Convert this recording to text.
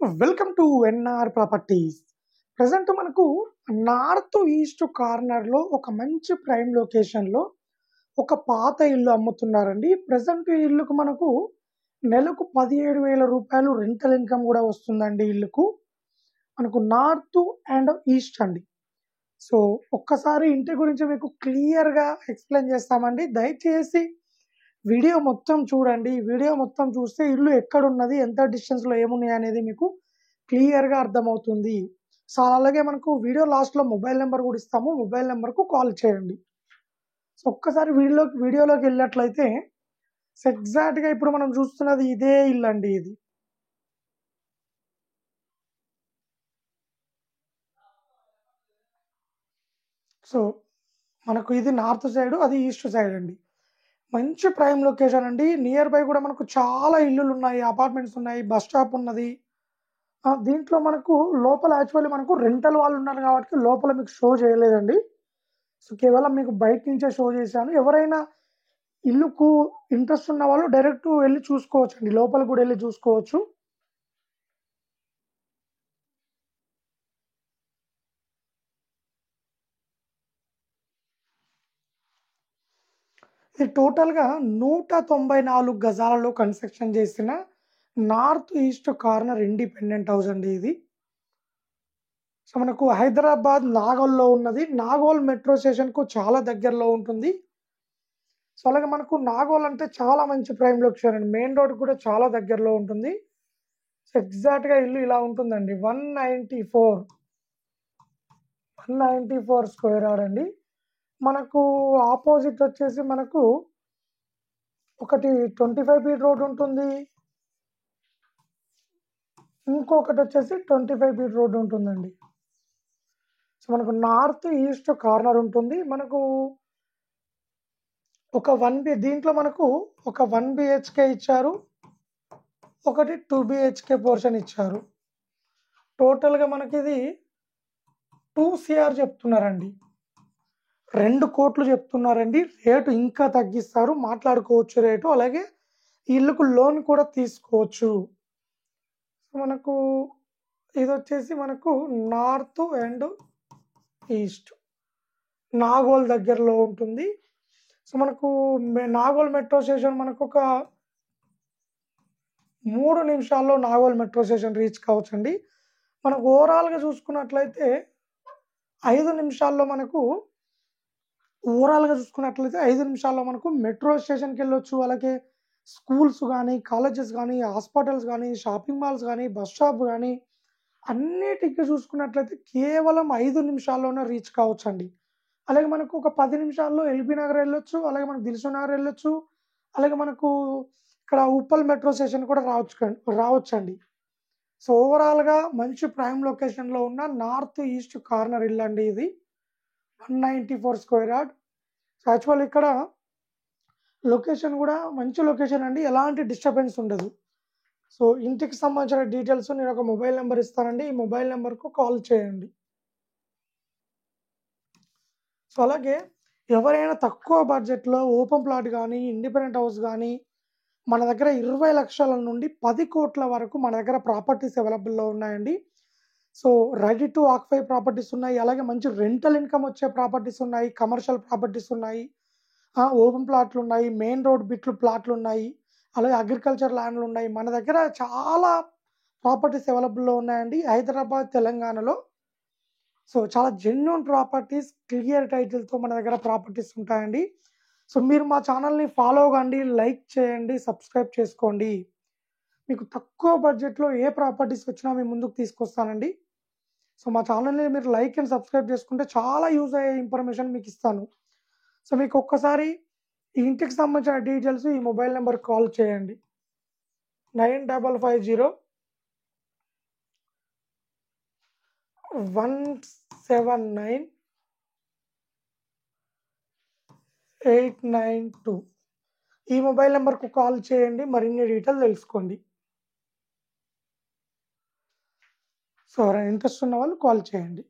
Welcome to NR properties. Present మనకు north east కార్నర్లో ఒక మంచి ప్రైమ్ లొకేషన్లో ఒక పాత ఇల్లు అమ్ముతున్నారండి. ప్రజెంట్ ఈ ఇల్లుకు మనకు నెలకు 17,000 రూపాయలు రెంటల్ ఇన్కమ్ కూడా వస్తుందండి. ఇల్లుకు మనకు నార్త్ అండ్ ఈస్ట్ అండి. సో ఒక్కసారి ఇంటి గురించి మీకు క్లియర్గా ఎక్స్ప్లెయిన్ చేస్తామండి. దయచేసి వీడియో మొత్తం చూడండి. వీడియో మొత్తం చూస్తే ఇల్లు ఎక్కడున్నది, ఎంత డిస్టెన్స్లో ఏమున్నాయి అనేది మీకు క్లియర్గా అర్థమవుతుంది. సో అలాగే మనకు వీడియో లాస్ట్లో మొబైల్ నెంబర్ కూడా ఇస్తాము. మొబైల్ నెంబర్కు కాల్ చేయండి. సో ఒక్కసారి వీడియోలోకి వెళ్ళినట్లయితే ఎగ్జాక్ట్గా ఇప్పుడు మనం చూస్తున్నది ఇదే ఇల్లు అండి. ఇది సో మనకు ఇది నార్త్ సైడ్, అది ఈస్ట్ సైడ్ అండి. మంచి ప్రైమ్ లొకేషన్ అండి. నియర్ బై కూడా మనకు చాలా ఇల్లులు ఉన్నాయి, అపార్ట్మెంట్స్ ఉన్నాయి, బస్ స్టాప్ ఉన్నది. దీంట్లో మనకు లోపల యాక్చువల్లీ మనకు రెంటల్ వాళ్ళు ఉన్నారు కాబట్టి లోపల మీకు షో చేయలేదండి. సో కేవలం మీకు బయట నుంచే షో చేశాను. ఎవరైనా ఇల్లుకు ఇంట్రెస్ట్ ఉన్న వాళ్ళు డైరెక్ట్ వెళ్ళి చూసుకోవచ్చు అండి, లోపల కూడా వెళ్ళి చూసుకోవచ్చు. ఇది టోటల్గా 194 గజాలలో కన్స్ట్రక్షన్ చేసిన north east corner independent house అండి ఇది. సో మనకు హైదరాబాద్ నాగోల్లో ఉన్నది. నాగోల్ మెట్రో స్టేషన్కు చాలా దగ్గరలో ఉంటుంది. సో అలాగే మనకు నాగోల్ అంటే చాలా మంచి ప్రైమ్ లొకేషన్ అండి. మెయిన్ రోడ్ కూడా చాలా దగ్గరలో ఉంటుంది. సో ఎగ్జాక్ట్గా ఇల్లు ఇలా ఉంటుందండి. 194 స్క్వేర్ యార్డ్ అండి. మనకు ఆపోజిట్ వచ్చేసి మనకు ఒకటి 25 ఫీట్ రోడ్ ఉంటుంది, ఇంకొకటి వచ్చేసి 25 ఫీట్ రోడ్ ఉంటుందండి. సో మనకు నార్త్ ఈస్ట్ కార్నర్ ఉంటుంది. మనకు ఒక దీంట్లో మనకు ఒక 1 బిహెచ్కే ఇచ్చారు, ఒకటి 2 బిహెచ్కే పోర్షన్ ఇచ్చారు. టోటల్గా మనకి ఇది 2 CR చెప్తున్నారండి. 2 కోట్లు చెప్తున్నారండి. రేటు ఇంకా తగ్గిస్తారు, మాట్లాడుకోవచ్చు రేటు. అలాగే ఈ ఇల్లుకు లోన్ కూడా తీసుకోవచ్చు. మనకు ఇది వచ్చేసి మనకు నార్త్ అండ్ ఈస్ట్ నాగోల్ దగ్గరలో ఉంటుంది. సో మనకు నాగోల్ మెట్రో స్టేషన్ మనకు ఒక 3 నిమిషాల్లో నాగోల్ మెట్రో స్టేషన్ రీచ్ కావచ్చండి. మనకు ఓవరాల్గా చూసుకున్నట్లయితే 5 నిమిషాల్లో మనకు మెట్రో స్టేషన్కి వెళ్ళొచ్చు. అలాగే స్కూల్స్ కానీ, కాలేజెస్ కానీ, హాస్పిటల్స్ కానీ, షాపింగ్ మాల్స్ కానీ, బస్ స్టాప్ కానీ అన్నిటికీ చూసుకున్నట్లయితే కేవలం 5 నిమిషాల్లోనే రీచ్ కావచ్చండి. అలాగే మనకు ఒక 10 నిమిషాల్లో ఎల్బీ నగర్ వెళ్ళొచ్చు, అలాగే మనకు దిల్సుఖ్ నగర్ వెళ్ళొచ్చు, అలాగే మనకు ఇక్కడ ఉప్పల్ మెట్రో స్టేషన్ కూడా రావచ్చండి. సో ఓవరాల్గా మంచి ప్రైమ్ లొకేషన్లో ఉన్న నార్త్ ఈస్ట్ కార్నర్ ఇల్లు అండి ఇది. 194 స్క్వేర్ యార్డ్. సో యాక్చువల్ ఇక్కడ లొకేషన్ కూడా మంచి లొకేషన్ అండి, ఎలాంటి డిస్టర్బెన్స్ ఉండదు. సో ఇంటికి సంబంధించిన డీటెయిల్స్ నేను ఒక మొబైల్ నెంబర్ ఇస్తానండి, ఈ మొబైల్ నెంబర్కు కాల్ చేయండి. సో అలాగే ఎవరైనా తక్కువ బడ్జెట్లో ఓపెన్ ప్లాట్ కానీ, ఇండిపెండెంట్ హౌస్ కానీ మన దగ్గర 20 లక్షల నుండి 10 కోట్ల వరకు మన దగ్గర ప్రాపర్టీస్ అవైలబుల్లో ఉన్నాయండి. So ready to occupy properties ఉన్నాయి, అలాగే మంచి రెంటల్ ఇన్కమ్ వచ్చే ప్రాపర్టీస్ ఉన్నాయి, కమర్షియల్ ప్రాపర్టీస్ ఉన్నాయి, ఓపెన్ ప్లాట్లు ఉన్నాయి, మెయిన్ రోడ్ బిట్లు ప్లాట్లు ఉన్నాయి, అలాగే అగ్రికల్చర్ ల్యాండ్లు ఉన్నాయి. మన దగ్గర చాలా ప్రాపర్టీస్ అవైలబుల్లో ఉన్నాయండి హైదరాబాద్, తెలంగాణలో. సో చాలా జెన్యూన్ ప్రాపర్టీస్, క్లియర్ టైటిల్తో మన దగ్గర ప్రాపర్టీస్ ఉంటాయండి. సో మీరు మా ఛానల్ని ఫాలో కండి, లైక్ చేయండి, సబ్స్క్రైబ్ చేసుకోండి. మీకు తక్కువ బడ్జెట్లో ఏ ప్రాపర్టీస్ వచ్చినా మీ ముందుకు తీసుకొస్తానండి. సో మా ఛానల్ని మీరు లైక్ అండ్ సబ్స్క్రైబ్ చేసుకుంటే చాలా యూజ్ అయ్యే ఇన్ఫర్మేషన్ మీకు ఇస్తాను. సో మీకు ఒక్కసారి ఈ ఇంటికి సంబంధించిన డీటెయిల్స్ ఈ మొబైల్ నెంబర్ కాల్ చేయండి. 950179 ఈ మొబైల్ నెంబర్కు కాల్ చేయండి, మరిన్ని డీటెయిల్ తెలుసుకోండి. సో ఎవరైనా ఇంట్రెస్ట్ ఉన్న వాళ్ళు కాల్ చేయండి.